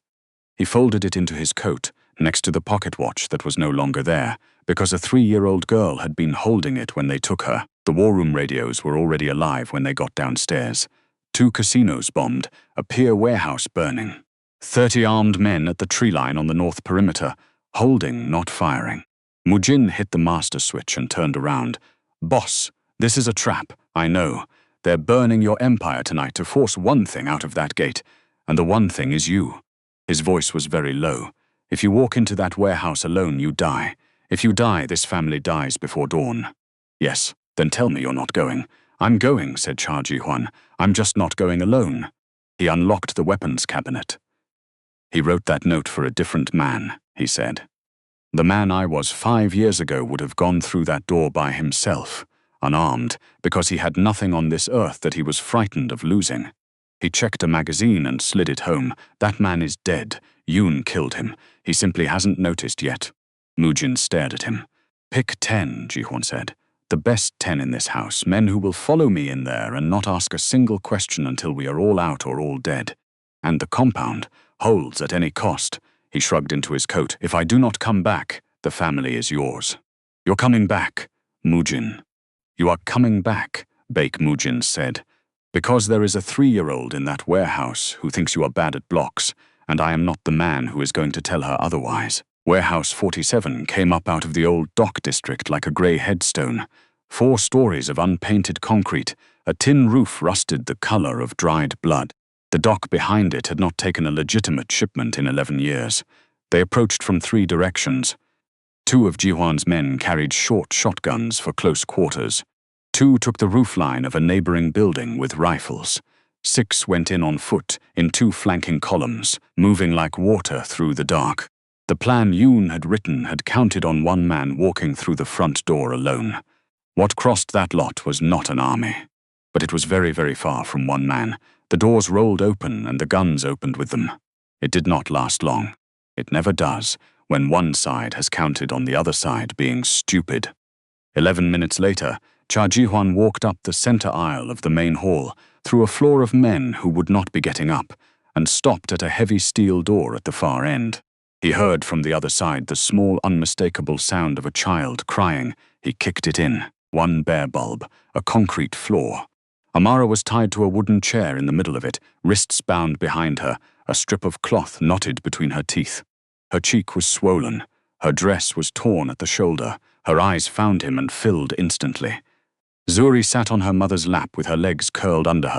He folded it into his coat, next to the pocket watch that was no longer there, because a 3-year-old girl had been holding it when they took her. The war room radios were already alive when they got downstairs. 2 casinos bombed, a pier warehouse burning. 30 armed men at the tree line on the north perimeter, holding, not firing. Moojin hit the master switch and turned around. "Boss, this is a trap, I know. They're burning your empire tonight to force one thing out of that gate, and the one thing is you." His voice was very low. "If you walk into that warehouse alone, you die. If you die, this family dies before dawn." "Yes, then tell me you're not going." "I'm going," said Cha Ji-hwan. "I'm just not going alone." He unlocked the weapons cabinet. "He wrote that note for a different man," he said. "The man I was 5 years ago would have gone through that door by himself, unarmed, because he had nothing on this earth that he was frightened of losing. He checked a magazine and slid it home. That man is dead. Yoon killed him. He simply hasn't noticed yet." Moojin stared at him. "Pick 10, Ji-hwan said. "The best 10 in this house, men who will follow me in there and not ask a single question until we are all out or all dead. And the compound holds at any cost." He shrugged into his coat. "If I do not come back, the family is yours." "You're coming back, Moojin." "You are coming back," Baek Moojin said. "Because there is a 3-year-old in that warehouse who thinks you are bad at blocks, and I am not the man who is going to tell her otherwise." Warehouse 47 came up out of the old dock district like a grey headstone. 4 stories of unpainted concrete, a tin roof rusted the color of dried blood. The dock behind it had not taken a legitimate shipment in 11 years. They approached from 3 directions. 2 of Ji-hwan's men carried short shotguns for close quarters. 2 took the roofline of a neighboring building with rifles. 6 went in on foot, in 2 flanking columns, moving like water through the dark. The plan Yoon had written had counted on 1 man walking through the front door alone. What crossed that lot was not an army. But it was very, very far from 1 man. The doors rolled open and the guns opened with them. It did not last long. It never does, when one side has counted on the other side being stupid. 11 minutes later, Cha Ji-hwan walked up the center aisle of the main hall, through a floor of men who would not be getting up, and stopped at a heavy steel door at the far end. He heard from the other side the small, unmistakable sound of a child crying. He kicked it in. 1 bare bulb, a concrete floor. Amara was tied to a wooden chair in the middle of it, wrists bound behind her, a strip of cloth knotted between her teeth. Her cheek was swollen. Her dress was torn at the shoulder. Her eyes found him and filled instantly. Zuri sat on her mother's lap with her legs curled under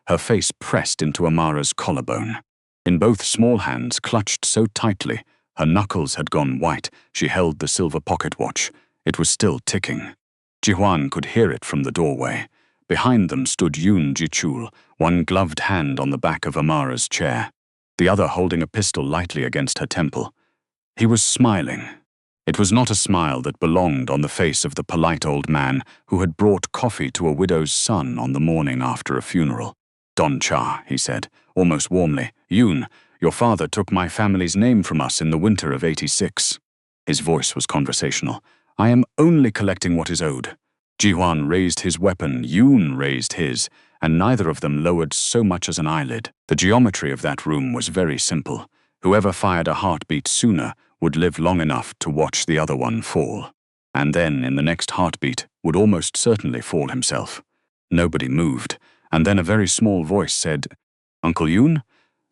her face pressed into Amara's collarbone. In both small hands, clutched so tightly, her knuckles had gone white. She held the silver pocket watch. It was still ticking. Ji-hwan could hear it from the doorway. Behind them stood Yoon Ji-chul, 1 gloved hand on the back of Amara's chair, the other holding a pistol lightly against her temple. He was smiling. It was not a smile that belonged on the face of the polite old man who had brought coffee to a widow's son on the morning after a funeral. "Don Cha," he said, almost warmly. "Yoon, your father took my family's name from us in the winter of '86. His voice was conversational. "I am only collecting what is owed." Ji-hwan raised his weapon, Yoon raised his, and neither of them lowered so much as an eyelid. The geometry of that room was very simple. Whoever fired a heartbeat sooner would live long enough to watch the other one fall. And then, in the next heartbeat, would almost certainly fall himself. Nobody moved, and then a very small voice said, "Uncle Yoon?"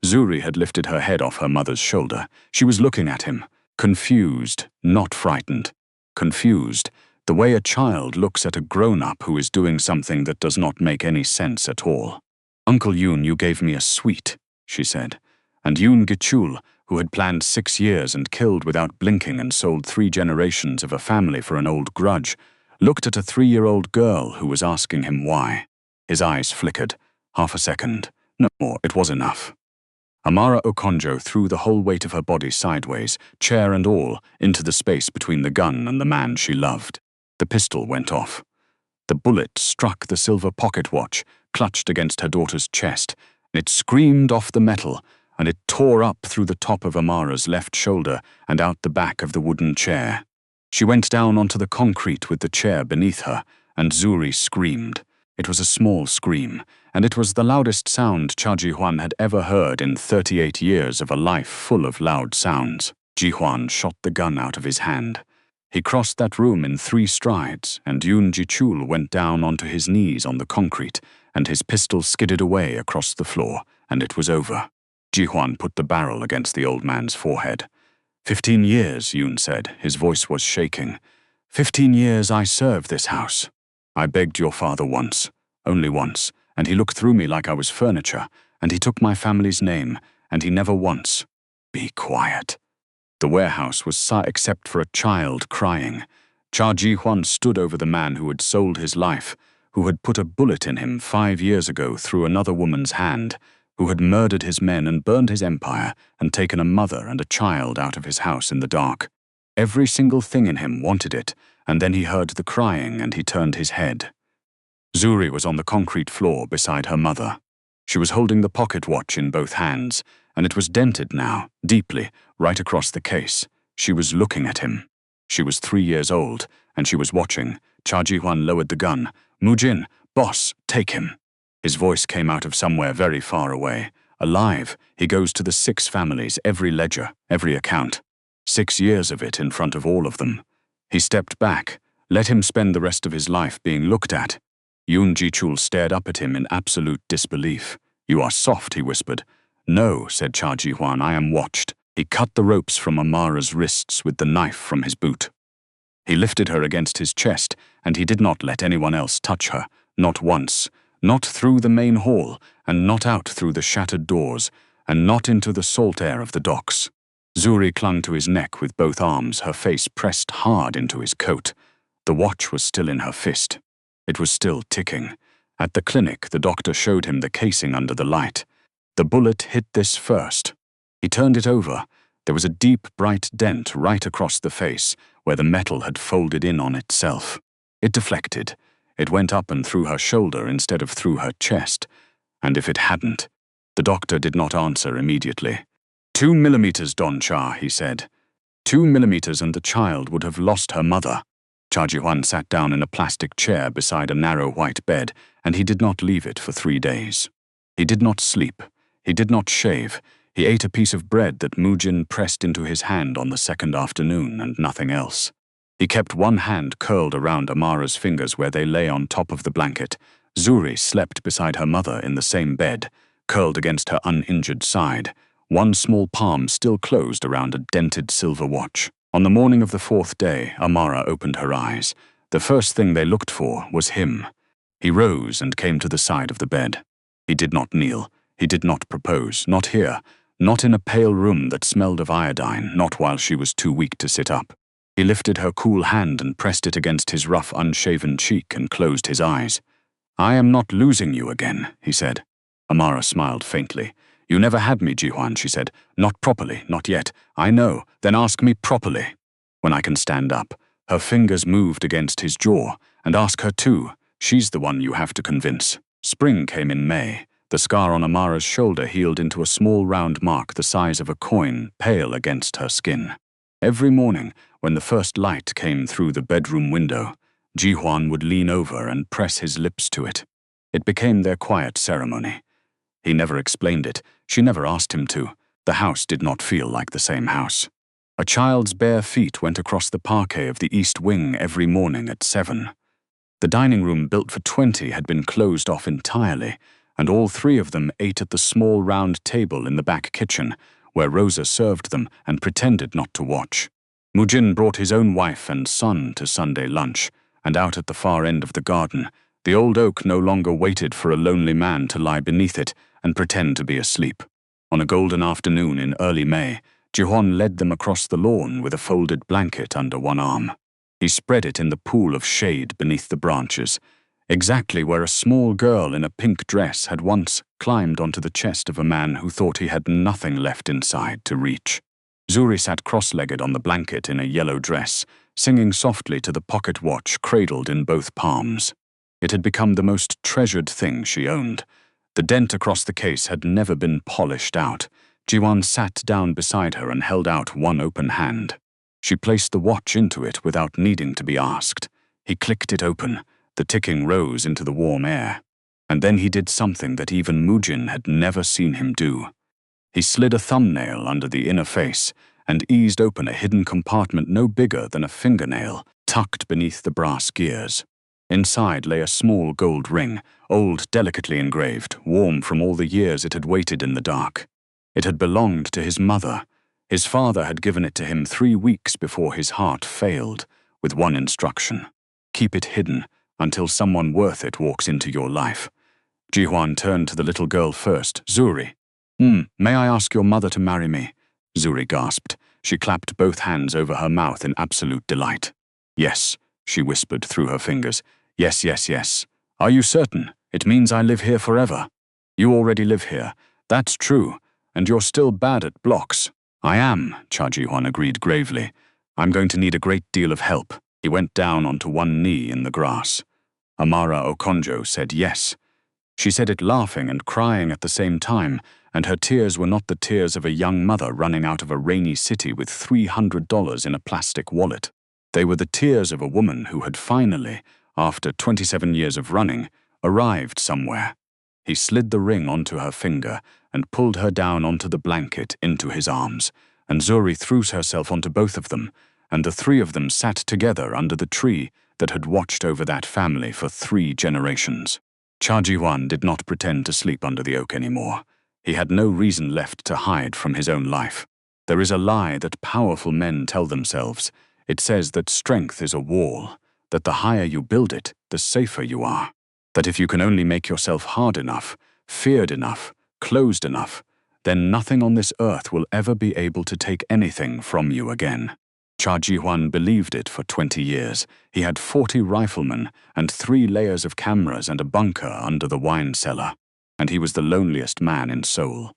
Zuri had lifted her head off her mother's shoulder. She was looking at him, confused, not frightened. Confused, the way a child looks at a grown-up who is doing something that does not make any sense at all. "Uncle Yoon, you gave me a sweet," she said. And Yoon Gi-chul, who had planned 6 years and killed without blinking and sold 3 generations of a family for an old grudge, looked at a 3-year-old girl who was asking him why. His eyes flickered. Half a second. No more, it was enough. Amara Okonjo threw the whole weight of her body sideways, chair and all, into the space between the gun and the man she loved. The pistol went off. The bullet struck the silver pocket watch, clutched against her daughter's chest. It screamed off the metal, and it tore up through the top of Amara's left shoulder and out the back of the wooden chair. She went down onto the concrete with the chair beneath her, and Zuri screamed. It was a small scream, and it was the loudest sound Cha Ji-hwan had ever heard in 38 years of a life full of loud sounds. Ji-hwan shot the gun out of his hand. He crossed that room in 3 strides, and Yoon Gi-chul went down onto his knees on the concrete, and his pistol skidded away across the floor, and it was over. Ji-hwan put the barrel against the old man's forehead. 15 years, Yoon said. His voice was shaking. 15 years I served this house. I begged your father once, only once, and he looked through me like I was furniture, and he took my family's name, and he never once. Be quiet. The warehouse was silent except for a child crying. Cha Ji-hwan stood over the man who had sold his life, who had put a bullet in him 5 years ago through another woman's hand, who had murdered his men and burned his empire and taken a mother and a child out of his house in the dark. Every single thing in him wanted it, and then he heard the crying and he turned his head. Zuri was on the concrete floor beside her mother. She was holding the pocket watch in both hands, and it was dented now, deeply, right across the case. She was looking at him. She was 3 years old, and she was watching. Cha Ji-hwan lowered the gun. "Mujin, boss, take him." His voice came out of somewhere very far away. Alive, he goes to the 6 families, every ledger, every account. 6 years of it in front of all of them. He stepped back. Let him spend the rest of his life being looked at. Yoon Gi-chul stared up at him in absolute disbelief. "You are soft," he whispered. "No," said Cha Ji-hwan, "I am watched." He cut the ropes from Amara's wrists with the knife from his boot. He lifted her against his chest, and he did not let anyone else touch her, not once. Not through the main hall, and not out through the shattered doors, and not into the salt air of the docks. Zuri clung to his neck with both arms, her face pressed hard into his coat. The watch was still in her fist. It was still ticking. At the clinic, the doctor showed him the casing under the light. The bullet hit this first. He turned it over. There was a deep, bright dent right across the face, where the metal had folded in on itself. It deflected. It went up and through her shoulder instead of through her chest. And if it hadn't? The doctor did not answer immediately. 2 millimeters, Don Cha, he said. 2 millimeters and the child would have lost her mother. Cha Ji-hwan sat down in a plastic chair beside a narrow white bed, and he did not leave it for 3 days. He did not sleep. He did not shave. He ate a piece of bread that Mujin pressed into his hand on the 2nd afternoon and nothing else. He kept one hand curled around Amara's fingers where they lay on top of the blanket. Zuri slept beside her mother in the same bed, curled against her uninjured side, one small palm still closed around a dented silver watch. On the morning of the 4th day, Amara opened her eyes. The first thing they looked for was him. He rose and came to the side of the bed. He did not kneel. He did not propose, not here, not in a pale room that smelled of iodine, not while she was too weak to sit up. He lifted her cool hand and pressed it against his rough, unshaven cheek and closed his eyes. "I am not losing you again," he said. Amara smiled faintly. "You never had me, Ji-hwan," she said. "Not properly, not yet. I know. Then ask me properly. When I can stand up." Her fingers moved against his jaw. "And ask her too. She's the one you have to convince." Spring came in May. The scar on Amara's shoulder healed into a small round mark the size of a coin, pale against her skin. Every morning, when the first light came through the bedroom window, Ji-hwan would lean over and press his lips to it. It became their quiet ceremony. He never explained it. She never asked him to. The house did not feel like the same house. A child's bare feet went across the parquet of the east wing every morning at 7. The dining room built for 20 had been closed off entirely, and all three of them ate at the small round table in the back kitchen, where Rosa served them and pretended not to watch. Mujin brought his own wife and son to Sunday lunch, and out at the far end of the garden, the old oak no longer waited for a lonely man to lie beneath it and pretend to be asleep. On a golden afternoon in early May, Ji-hwan led them across the lawn with a folded blanket under one arm. He spread it in the pool of shade beneath the branches, exactly where a small girl in a pink dress had once climbed onto the chest of a man who thought he had nothing left inside to reach. Zuri sat cross-legged on the blanket in a yellow dress, singing softly to the pocket watch cradled in both palms. It had become the most treasured thing she owned. The dent across the case had never been polished out. Ji-hwan sat down beside her and held out one open hand. She placed the watch into it without needing to be asked. He clicked it open. The ticking rose into the warm air. And then he did something that even Mujin had never seen him do. He slid a thumbnail under the inner face and eased open a hidden compartment no bigger than a fingernail, tucked beneath the brass gears. Inside lay a small gold ring, old, delicately engraved, warm from all the years it had waited in the dark. It had belonged to his mother. His father had given it to him 3 weeks before his heart failed, with one instruction: keep it hidden until someone worth it walks into your life. Ji-hwan turned to the little girl first. Zuri. May I ask your mother to marry me? Zuri gasped. She clapped both hands over her mouth in absolute delight. Yes, she whispered through her fingers. Yes, yes, yes. Are you certain? It means I live here forever. You already live here. That's true. And you're still bad at blocks. I am, Cha Ji-hwan agreed gravely. I'm going to need a great deal of help. He went down onto one knee in the grass. Amara Okonjo said yes. She said it laughing and crying at the same time, and her tears were not the tears of a young mother running out of a rainy city with $300 in a plastic wallet. They were the tears of a woman who had finally, after 27 years of running, arrived somewhere. He slid the ring onto her finger and pulled her down onto the blanket into his arms, and Zuri threw herself onto both of them, and the three of them sat together under the tree that had watched over that family for 3 generations. Cha Ji-hwan did not pretend to sleep under the oak anymore. He had no reason left to hide from his own life. There is a lie that powerful men tell themselves. It says that strength is a wall, that the higher you build it, the safer you are. That if you can only make yourself hard enough, feared enough, closed enough, then nothing on this earth will ever be able to take anything from you again. Cha Ji-hwan believed it for 20 years. He had 40 riflemen and 3 layers of cameras and a bunker under the wine cellar. And he was the loneliest man in Seoul.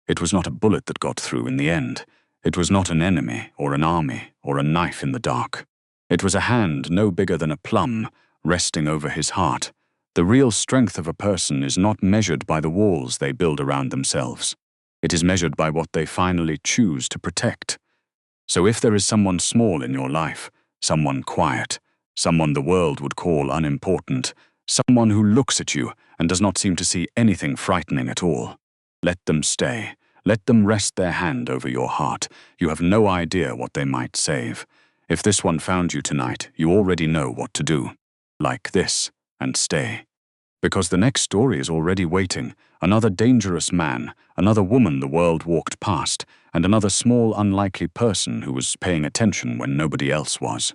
It was not a bullet that got through in the end. It was not an enemy or an army or a knife in the dark. It was a hand no bigger than a plum resting over his heart. The real strength of a person is not measured by the walls they build around themselves. It is measured by what they finally choose to protect. So if there is someone small in your life, someone quiet, someone the world would call unimportant, someone who looks at you and does not seem to see anything frightening at all, let them stay. Let them rest their hand over your heart. You have no idea what they might save. If this one found you tonight, you already know what to do. Like this, and stay. Because the next story is already waiting. Another dangerous man, another woman the world walked past, and another small, unlikely person who was paying attention when nobody else was.